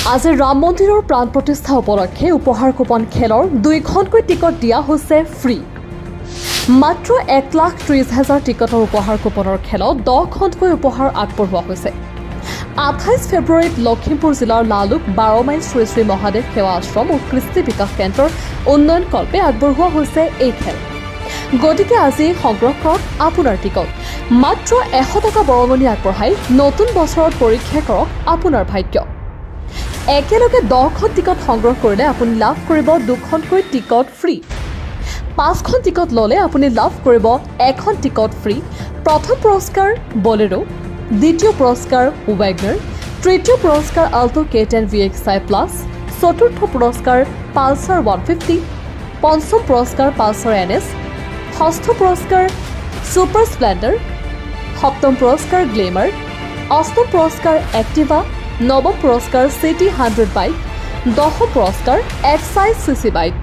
আজি ৰাম মন্দিৰৰ প্ৰাণ প্ৰতিষ্ঠা উপলক্ষে উপহাৰ কুপন খেলৰ 2খনকৈ টিকট দিয়া হৈছে ফ্ৰী। মাত্ৰ 1,30,000 টিকটৰ উপহাৰ কুপনৰ খেলত 10খনকৈ উপহাৰ আগবঢ়োৱা হৈছে। 28 ফেব্ৰুৱাৰীত লখিমপুৰ জিলাৰ লালুক 12 মাইল শ্ৰী শ্ৰী মহাদেৱ সেৱা আশ্ৰম আৰু কৃষ্টি বিকাশ কেন্দ্ৰৰ উন্নয়ন কল্পে আগবঢ়োৱা হৈছে এই খেল। গতিকে আজি সংগ্ৰহ কৰক আপোনাৰ টিকট। মাত্ৰ 100 টকা বৰঙণি আগবঢ়াই নতুন বছৰত পৰীক্ষা কৰক আপোনাৰ ভাগ্য। একেলগে 10খন টিকট সংগ্ৰহ কৰিলে আপুনি লাভ কৰিব 2খনকৈ টিকট ফ্ৰী। 5খন টিকট ল'লে আপুনি লাভ কৰিব 1খন টিকট ফ্ৰী। প্ৰথম পুৰস্কাৰ বলেৰো, দ্বিতীয় পুৰস্কাৰ ৱেগনাৰ, তৃতীয় পুৰস্কাৰ আল্টো K10 VXI প্লাছ, চতুৰ্থ পুৰস্কাৰ পালচাৰ 150, পঞ্চম পুৰস্কাৰ পালচাৰ NS, ষষ্ঠ পুৰস্কাৰ ছুপাৰ স্প্লেণ্ডাৰ, সপ্তম পুৰস্কাৰ গ্লেমাৰ, অষ্টম পুৰস্কাৰ এক্টিভা, নৱম পুৰস্কাৰ চিটি 100 বাইক, 10ম পুৰস্কাৰ XI CC বাইক।